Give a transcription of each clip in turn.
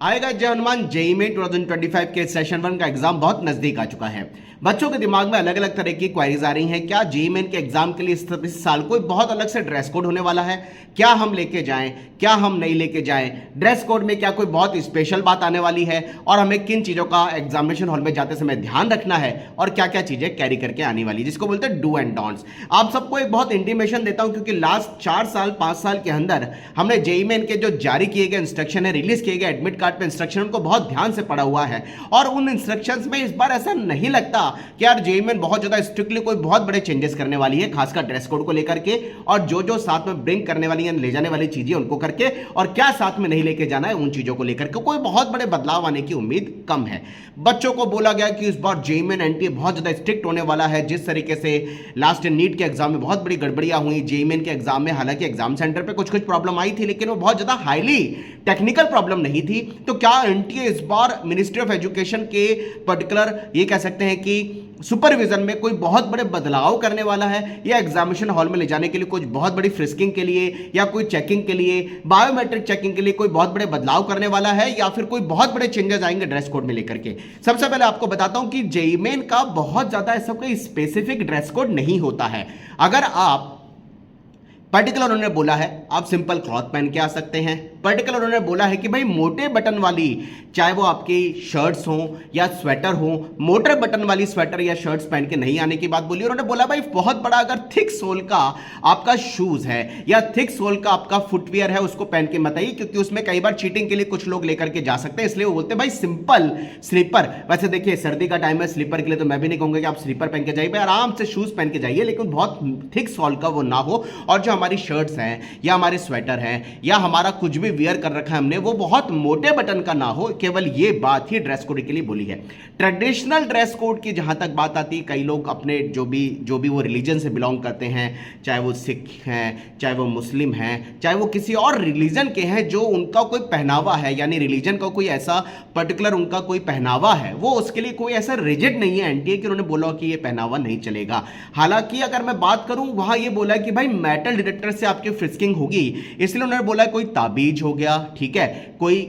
आएगा जय हनुमान जेई में 2025 के सेशन 1 का एग्जाम बहुत नजदीक आ चुका है। बच्चों के दिमाग में अलग अलग तरह की क्वेरीज आ रही हैं। क्या जेई मेन के एग्जाम के लिए इस साल कोई बहुत अलग से ड्रेस कोड होने वाला है? क्या हम लेके जाएं, क्या हम नहीं लेके जाएं? ड्रेस कोड में क्या कोई बहुत स्पेशल बात आने वाली है? और हमें किन चीजों का एग्जामिनेशन हॉल में जाते समय ध्यान रखना है और क्या क्या चीजें कैरी करके आने वाली, जिसको बोलते हैं डू एंड डोंट्स। आप सबको एक बहुत इंटीमेशन देता हूं क्योंकि लास्ट 4 साल 5 साल के अंदर हमने जेई मेन के जो जारी किए गए इंस्ट्रक्शन है, रिलीज किए गए एडमिट कार्ड पे इंस्ट्रक्शन को बहुत ध्यान से पढ़ा हुआ है। और उन इंस्ट्रक्शंस में इस बार ऐसा नहीं लगता कि यार जेई मेन बहुत ज्यादा स्ट्रिक्टली कोई बहुत बड़े चेंजेस करने वाली है, खासकर ड्रेस कोड को लेकर के, और जो जो साथ में ब्रिंग करने वाली है, ले जाने वाली चीजें उनको करके, और क्या साथ में नहीं लेके जाना है उन चीजों को लेकर के कोई बहुत बड़े बदलाव आने की उम्मीद कम है। बच्चों को बोला गया कि इस बार जेई मेन एनटीए बहुत ज्यादा स्ट्रिक्ट होने वाला है। जिस तरीके से लास्ट नीट के एग्जाम में बहुत बड़ी गड़बड़ियां हुई, जेई मेन के एग्जाम में हालांकि एग्जाम सेंटर पे कुछ कुछ प्रॉब्लम आई थी, लेकिन वो बहुत ज्यादा हाईली टेक्निकल प्रॉब्लम नहीं थी। तो क्या एनटीए इस बार मिनिस्ट्री ऑफ एजुकेशन के पर्टिकुलर ये कह सकते हैं कि सुपरविजन में कोई बहुत बड़े बदलाव करने वाला है, या एग्जामिनेशन हॉल में ले जाने के लिए कुछ बहुत बड़ी फ्रिस्किंग के लिए या कोई चेकिंग के लिए, बायोमेट्रिक चेकिंग के लिए कोई बहुत बड़े बदलाव करने वाला है, या फिर कोई बहुत बड़े चेंजेस आएंगे ड्रेस कोड में लेकर के? सबसे पहले आपको बताता हूं कि जेईई मेन का बहुत ज्यादा ऐसा कोई स्पेसिफिक ड्रेस कोड नहीं होता है। अगर आप पर्टिकुलर उन्होंने बोला है आप सिंपल क्लॉथ पहन के आ सकते हैं। पर्टिकुलर उन्होंने बोला है कि भाई मोटे बटन वाली, चाहे वो आपकी शर्ट्स हो या स्वेटर हो, मोटे बटन वाली स्वेटर या शर्ट्स पहन के नहीं आने की बात बोली। उन्होंने बोला भाई बहुत बड़ा अगर थिक सोल का आपका शूज है या थिक सोल का आपका फुटवियर है उसको पहन के मत आइए, क्योंकि उसमें कई बार चीटिंग के लिए कुछ लोग लेकर के जा सकते हैं। इसलिए वो बोलते हैं भाई सिंपल स्लीपर। वैसे देखिए सर्दी का टाइम है, स्लीपर के लिए तो मैं भी नहीं कहूंगा कि आप स्लीपर पहन के जाइए, भाई आराम से शूज पहन के जाइए, लेकिन बहुत थिक सोल का वो ना हो। और जो हमारी शर्ट्स हैं या हमारे स्वेटर हैं या हमारा कुछ भी वियर कर रखा है हमने, वो बहुत मोटे बटन का ना हो। केवल ये बात ही ड्रेस कोड के लिए बोली है। ट्रेडिशनल ड्रेस कोड की जहां तक बात आती है, कई लोग अपने जो भी वो रिलीजन से बिलोंग करते हैं, चाहे वो सिख हैं, चाहे वो मुस्लिम हैं, चाहे वो किसी और रिलीजन के हैं, जो उनका कोई पहनावा है, यानी रिलीजन का कोई ऐसा पर्टिकुलर उनका कोई पहनावा है, वो उसके लिए कोई ऐसा रिजिड नहीं है एनटीए कि उन्होंने बोला कि ये पहनावा नहीं चलेगा। हालांकि अगर मैं बात करूं, वहां ये बोला कि भाई मेटल डिटेक्टर से आपकी फ्रिस्किंग होगी, इसलिए उन्होंने बोला कोई ताबीज हो गया, ठीक है, कोई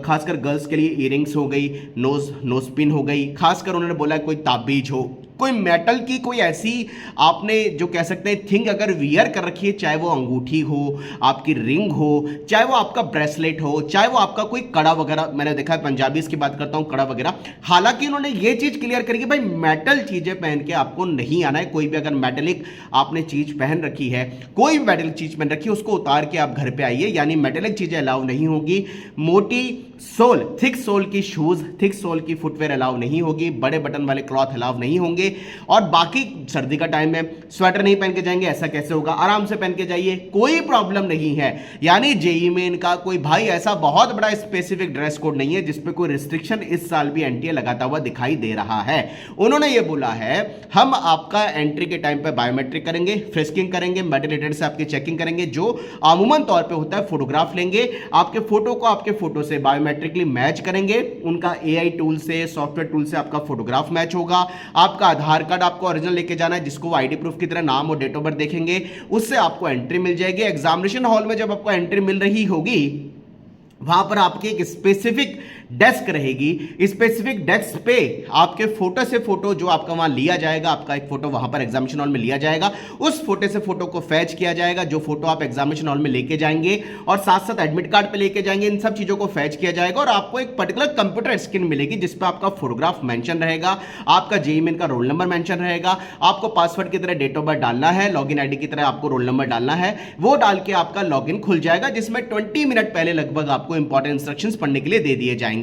खासकर गर्ल्स के लिए इयरिंग्स हो गई, नोज पिन हो गई, खासकर उन्होंने बोला कोई ताबीज हो, कोई मेटल की कोई ऐसी आपने जो कह सकते हैं थिंग अगर वियर कर रखी है, चाहे वो अंगूठी हो, आपकी रिंग हो, चाहे वो आपका ब्रेसलेट हो, चाहे वो आपका कोई कड़ा वगैरह, मैंने देखा है पंजाबीज की बात करता हूं, कड़ा वगैरह। हालांकि उन्होंने ये चीज क्लियर करी कि भाई मेटल चीजें पहन के आपको नहीं आना है। कोई भी अगर मेटेलिक आपने चीज पहन रखी है, कोई भी मेटेलिक चीज पहन रखी है, उसको उतार के आप घर पे आइए, यानी मेटेलिक चीजें अलाउ नहीं होगी। मोटी सोल, थिक सोल की शूज, थिक सोल की फुटवेयर अलाउ नहीं होगी, बड़े बटन वाले क्लॉथ अलाउ नहीं होंगे। और बाकी सर्दी का टाइम में स्वेटर नहीं पहन के जाएंगे, ऐसा कैसे होगा? आराम से पहन के जाइए, कोई प्रॉब्लम नहीं है। यानी जेईई मेन का कोई भाई ऐसा बहुत बड़ा स्पेसिफिक ड्रेस कोड नहीं है जिसपे कोई रिस्ट्रिक्शन इस साल भी एनटीए लगाता हुआ दिखाई दे रहा है। उन्होंने ये बोला है हम आपका एंट्री के टाइम पे बायोमेट्रिक करेंगे, फ्रिस्किंग करेंगे, मेटल डिटेक्टर से आपकी चेकिंग करेंगे, जो अमूमन तौर पे होता है, फोटोग्राफ लेंगे, आपके फोटो को आपके फोटो से बायोमेट्रिकली मैच करेंगे, उनका एआई टूल से, सॉफ्टवेयर टूल से आपका फोटोग्राफ मैच होगा। आपका आधार कार्ड आपको ओरिजिनल लेके जाना है, जिसको आईडी प्रूफ की तरह नाम और डेट ऑफ बर्थ देखेंगे, उससे आपको एंट्री मिल जाएगी। एग्जामिनेशन हॉल में जब आपको एंट्री मिल रही होगी, वहां पर आपकी एक स्पेसिफिक डेस्क रहेगी, स्पेसिफिक डेस्क पे आपके फोटो से फोटो जो आपका वहां लिया जाएगा, आपका एक फोटो वहां पर एग्जामिनेशन हॉल में लिया जाएगा, उस फोटो से फोटो को फैच किया जाएगा, जो फोटो आप एग्जामिनेशन हॉल में लेके जाएंगे और साथ साथ एडमिट कार्ड पे लेके जाएंगे, इन सब चीजों को फैच किया जाएगा और आपको एक पर्टिकुलर कंप्यूटर स्क्रीन मिलेगी जिसपे आपका फोटोग्राफ मेंशन रहेगा, आपका जेईई मेन का रोल नंबर मेंशन रहेगा, आपको पासवर्ड की तरह डेट ऑफ बर्थ डालना है, लॉगिन आईडी की तरह आपको रोल नंबर डालना है, वो डाल के आपका लॉगिन खुल जाएगा, जिसमें 20 मिनट पहले लगभग आपको इंपॉर्टेंट इंस्ट्रक्शंस पढ़ने के लिए दे दिए जाएंगे।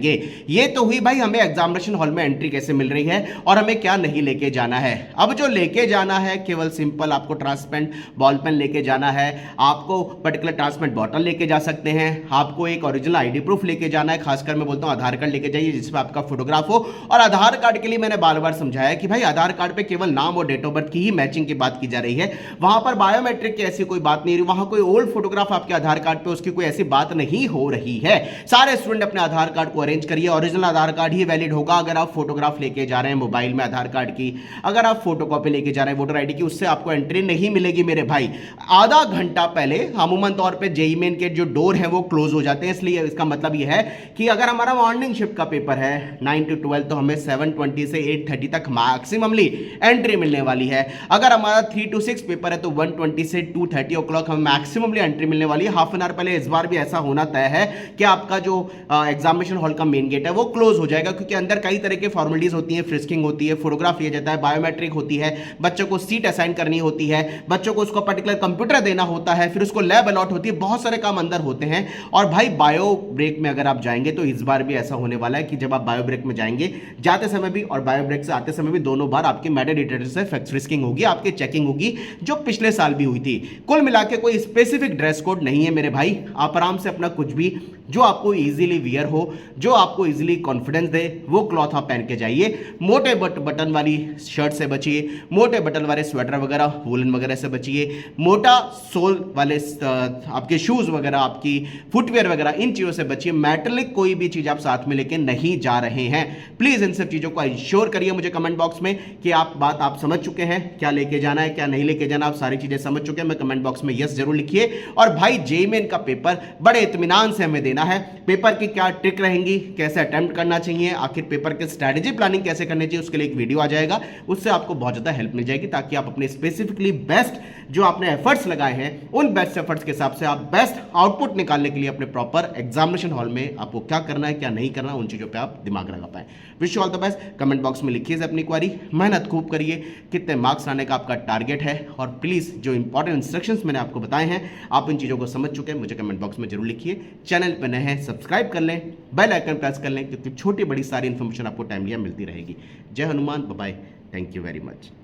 ये तो हुई भाई हमें एग्जामिनेशन हॉल में एंट्री कैसे मिल रही है और हमें क्या नहीं लेके जाना है। अब जो लेके जाना है, केवल सिंपल आपको ट्रांसपेरेंट बॉल पेन लेके जाना है, आपको पर्टिकुलर ट्रांसपेरेंट बॉटल लेके जा सकते हैं, आपको एक ओरिजिनल आईडी प्रूफ लेके जाना है, खासकर मैं बोलता हूं आधार कार्ड लेके जाइए जिसमें आपका फोटोग्राफ हो। और आधार कार्ड के लिए मैंने बार बार समझाया कि भाई आधार कार्ड पे केवल नाम और डेट ऑफ बर्थ की ही मैचिंग की बात की जा रही है, वहां पर बायोमेट्रिक की ऐसी कोई बात नहीं रही, वहां कोई ओल्ड फोटोग्राफ आपके आधार कार्ड पे उसकी कोई ऐसी बात नहीं हो रही है। सारे स्टूडेंट अपने आधार कार्ड को अरेंज करिए, ओरिजिनल आधार कार्ड ही वैलिड होगा। अगर आप फोटोग्राफ लेके जा रहे हैं मोबाइल में आधार कार्ड की, अगर आप फोटोकॉपी लेके जा रहे हैं वोटर आईडी की, उससे आपको एंट्री नहीं मिलेगी मेरे भाई। आधा घंटा पहले अमूमन तौर पे जेईई मेन के जो डोर है वो क्लोज हो जाते हैं, इसलिए इसका मतलब यह है कि अगर हमारा मॉर्निंग शिफ्ट का पेपर है 9 to 12 तो हमें 7:20 से 8:30 तक मैक्सिममली एंट्री मिलने वाली है। अगर हमारा 3 to 6 पेपर है तो 1:20 से 2:30 o'clock हमें मैक्सिममली एंट्री मिलने वाली है। हाफ एन आवर पहले इस बार भी ऐसा होना तय है कि आपका जो एग्जामिनेशन हॉल का मेन गेट है वो क्लोज हो जाएगा, क्योंकि अंदर कई तरह के फॉर्मेलिटीज होती है, फ्रिस्किंग होती है, फोटोग्राफ लिया जाता है, बायोमेट्रिक होती है, बच्चों को सीट असाइन करनी होती है, बच्चों को उसको पर्टिकुलर कंप्यूटर देना होता है, फिर उसको लैब अलॉट होती है, बहुत सारे काम अंदर होते हैं। और भाई बायो ब्रेक में अगर आप जाएंगे तो इस बार भी ऐसा होने वाला है कि जब आप बायो ब्रेक में जाएंगे, जाते समय भी और बायो ब्रेक से आते समय भी, दोनों बार आपकी मेटल डिटेक्टर से फ्रिस्किंग होगी, आपकी चेकिंग होगी, जो पिछले साल भी हुई थी। कुल मिला के कोई स्पेसिफिक ड्रेस कोड नहीं है मेरे भाई। आप आराम से अपना कुछ भी जो आपको इजीली वियर हो, जो आपको इजीली कॉन्फिडेंस दे, वो क्लॉथ आप पहन के जाइए। मोटे बटन वाली शर्ट से बचिए, मोटे बटन वाले स्वेटर वगैरह वुलन वगैरह से बचिए, मोटा सोल वाले आपके शूज वगैरह, आपकी फुटवेयर वगैरह, इन चीजों से बचिए। मेटलिक कोई भी चीज आप साथ में लेके नहीं जा रहे हैं। प्लीज इन सब चीजों को इंश्योर करिए मुझे कमेंट बॉक्स में कि आप समझ चुके हैं क्या लेके जाना है, क्या नहीं लेके जाना, आप सारी चीजें समझ चुके हैं। मैं कमेंट बॉक्स में यस जरूर लिखिए। और भाई जेईई मेन का पेपर बड़े इत्मीनान से हमें देना है। पेपर की क्या ट्रिक रहेंगी, कैसे अटेम्प्ट करना चाहिए, आखिर पेपर की स्ट्रेटेजी प्लानिंग कैसे करनी चाहिए, उसके लिए एक वीडियो आ जाएगा, उससे आपको बहुत ज्यादा हेल्प मिल जाएगी, ताकि आप अपने स्पेसिफिकली बेस्ट जो आपने एफर्ट्स लगाए हैं उन बेस्ट एफर्ट्स के हिसाब से आप बेस्ट आउटपुट निकालने के लिए अपने प्रॉपर एग्जामिनेशन हॉल में आपको क्या करना है क्या नहीं करना, उन चीजों पे आप दिमाग लगा पाए। Wish you all the best. Comment box में लिखिए अपनी क्वारी, मेहनत खूब करिए, कितने मार्क्स लाने का आपका टारगेट है, और प्लीज जो इंपॉर्टेंट इंस्ट्रक्शंस मैंने आपको बताए हैं आप इन चीजों को समझ चुके हैं, मुझे कमेंट बॉक्स में जरूर लिखिए। चैनल पर नए हैं सब्सक्राइब कर लें, बेल आइकन प्रेस कर लें, क्योंकि छोटी बड़ी सारी इंफॉर्मेशन आपको टाइमली मिलती रहेगी। जय Hanuman, bye bye, thank you very much.